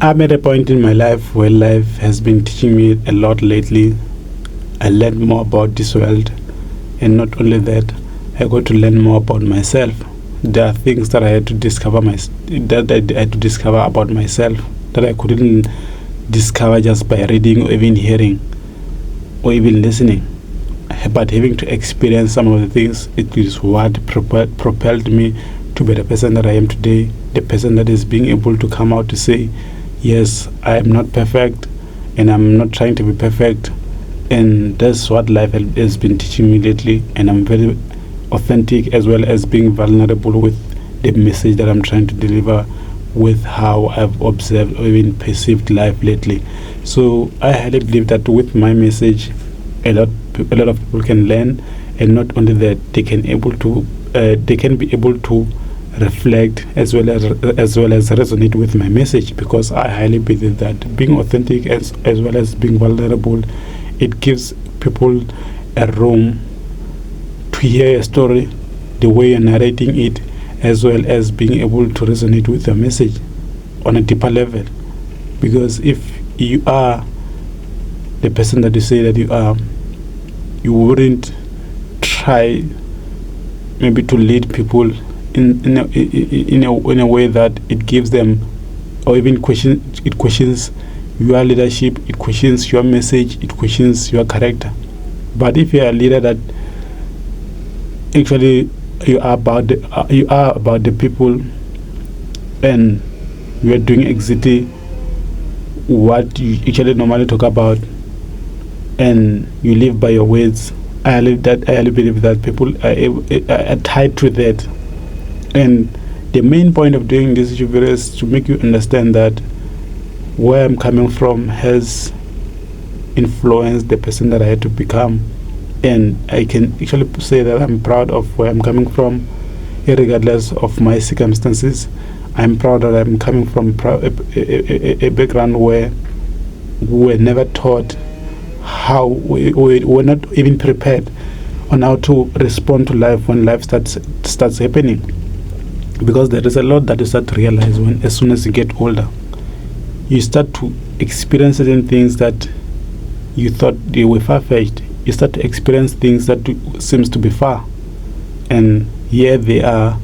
I'm at a point in my life where life has been teaching me a lot lately. I learned more about this world, and not only that, I got to learn more about myself. There are things that I had to discover that I had to discover about myself that I couldn't discover just by reading or even hearing or even listening. But having to experience some of the things, it is what propelled me to be the person that I am today, the person that is being able to come out to say, yes, I am not perfect and I'm not trying to be perfect. And that's what life has been teaching me lately. And I'm very authentic as well as being vulnerable with the message that I'm trying to deliver, with how I've observed or even perceived life lately. So I highly believe that with my message, a lot of people can learn, and not only that, they can be able to reflect as well as resonate with my message, because I highly believe that being authentic as well as being vulnerable, it gives people a room to hear a story the way you're narrating it, as well as being able to resonate with the message on a deeper level. Because if you are the person that you say that you are, you wouldn't try maybe to lead people in a way that it gives them, or even questions your leadership, it questions your message, it questions your character. But if you are a leader that actually you are about the people, and you are doing exactly what you actually normally talk about, and you live by your words, I believe that people are tied to that. And the main point of doing this is to make you understand that where I'm coming from has influenced the person that I had to become. And I can actually say that I'm proud of where I'm coming from, regardless of my circumstances. I'm proud that I'm coming from a background where we were never taught how, we were not even prepared on how to respond to life when life starts happening. Because there is a lot that you start to realize as soon as you get older. You start to experience certain things that you thought they were far-fetched. You start to experience things that seems to be far, and here they are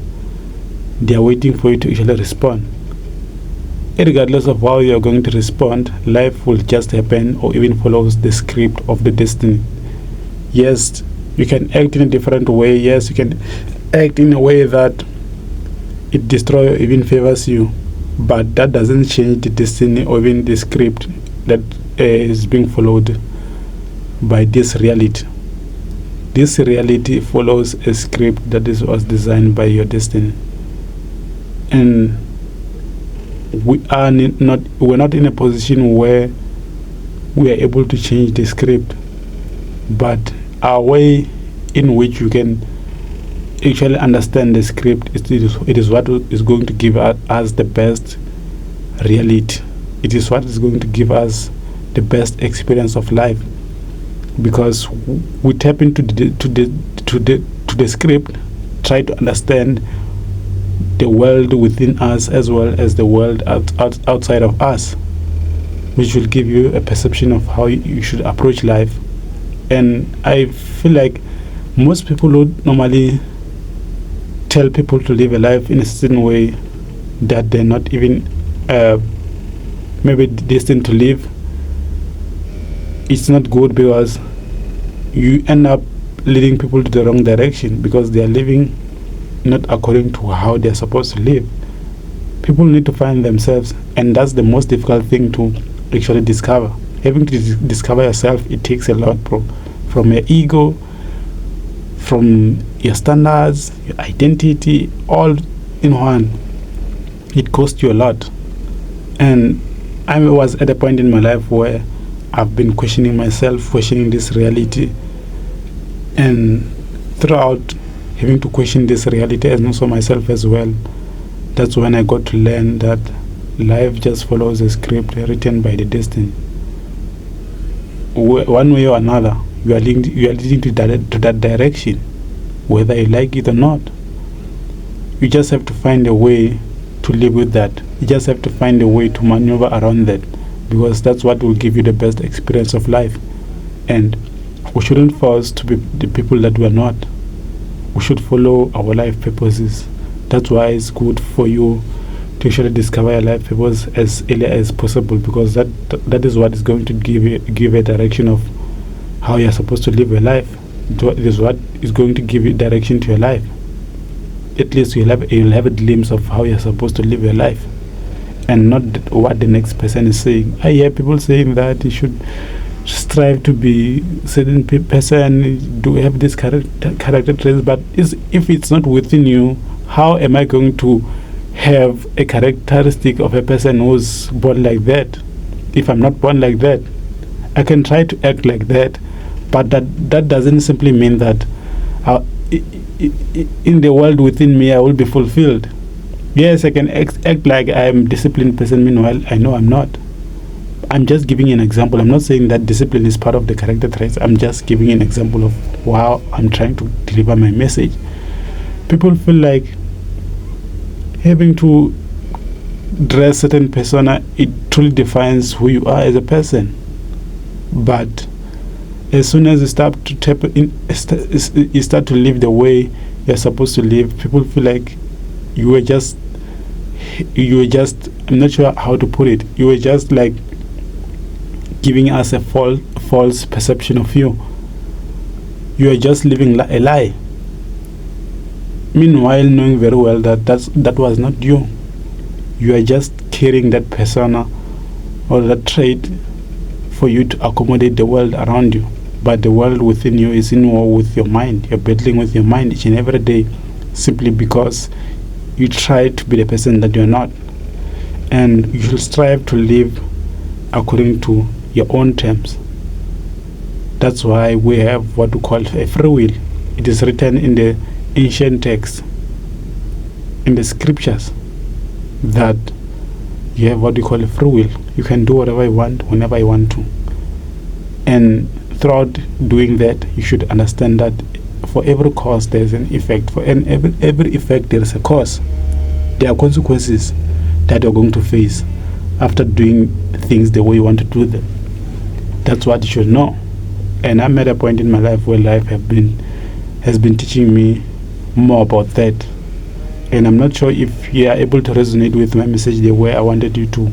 waiting for you to actually respond. Regardless of how you are going to respond, life will just happen, or even follows the script of the destiny. Yes, you can act in a different way. Yes, you can act in a way that it destroys or even favors you, but that doesn't change the destiny or even the script that is being followed by this reality. This reality follows a script that was designed by your destiny, and we're not in a position where we are able to change the script, but our way in which you can actually understand the script, it is what is going to give us the best reality. It is what is going to give us the best experience of life, because we tap into the script, try to understand the world within us as well as the world outside of us, which will give you a perception of how you should approach life. And I feel like most people would normally tell people to live a life in a certain way that they're not even maybe destined to live. It's not good, because you end up leading people to the wrong direction, because they are living not according to how they're supposed to live. People need to find themselves, and that's the most difficult thing to actually discover. Having to discover yourself, it takes a lot, bro. From your ego, from your standards, your identity, all in one. It costs you a lot. And I was at a point in my life where I've been questioning myself, questioning this reality, and throughout having to question this reality and also myself as well, that's when I got to learn that life just follows a script written by the destiny. One way or another, you are leading to that direction, whether you like it or not. You just have to find a way to live with that. You just have to find a way to maneuver around that, because that's what will give you the best experience of life. And we shouldn't force to be the people that we're not. We should follow our life purposes. That's why it's good for you to actually discover your life purpose as early as possible, because that is what is going to give a direction of how you're supposed to live your life. It is what is going to give you direction to your life. At least you'll have a glimpse of how you're supposed to live your life, and not what the next person is saying. I hear people saying that you should strive to be certain person, do have this character traits, but if it's not within you, how am I going to have a characteristic of a person who's born like that? If I'm not born like that, I can try to act like that, but that doesn't simply mean that in the world within me I will be fulfilled. Yes, I can act like I'm a disciplined person, meanwhile I know I'm not. I'm just giving an example. I'm not saying that discipline is part of the character traits. I'm just giving an example of how I'm trying to deliver my message. People feel like having to dress certain persona, it truly defines who you are as a person. But as soon as you start to tap in, you start to live the way you're supposed to live, people feel like you were just, I'm not sure how to put it, you were just like giving us a false perception of you. You are just living a lie, meanwhile knowing very well that was not you. You are just carrying that persona or that trait for you to accommodate the world around you, but the world within you is in war with your mind. You're battling with your mind each and every day, simply because you try to be the person that you're not. And you should strive to live according to your own terms. That's why we have what we call a free will. It is written in the ancient text, in the scriptures, that you have what we call a free will. You can do whatever you want whenever you want to. And throughout doing that, you should understand that for every cause there is an effect. For every effect there is a cause. There are consequences that you're going to face after doing things the way you want to do them. That's what you should know. And I'm at a point in my life where life has been teaching me more about that. And I'm not sure if you are able to resonate with my message the way I wanted you to.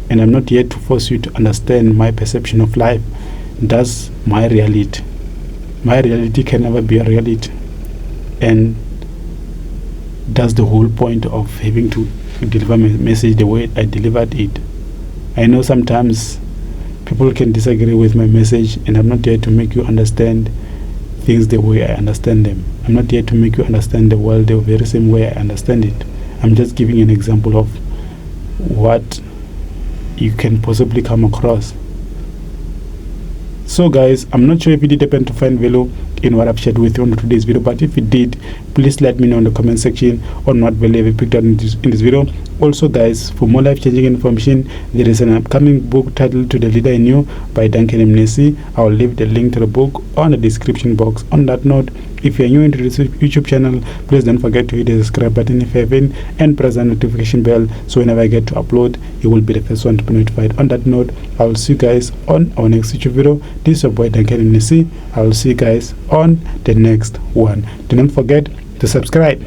And I'm not yet to force you to understand my perception of life. That's my reality. My reality can never be a reality. And that's the whole point of having to deliver my message the way I delivered it. I know sometimes people can disagree with my message, and I'm not here to make you understand things the way I understand them. I'm not here to make you understand the world the very same way I understand it. I'm just giving an example of what you can possibly come across. So guys, I'm not sure if you did happen to find value in what I've shared with you on today's video, but if you did, please let me know in the comment section on what value you picked up in this video. Also guys, for more life-changing information, there is an upcoming book titled To the Leader in You by Duncan and Mnisi. I'll leave the link to the book on the description box. On that note, if you're new into this YouTube channel, please don't forget to hit the subscribe button if you haven't, and press the notification bell so whenever I get to upload, you will be the first one to be notified. On that note, I will see you guys on our next YouTube video. This is your boy Duncan and Mnisi. I will see you guys on the next one. Do not forget to subscribe.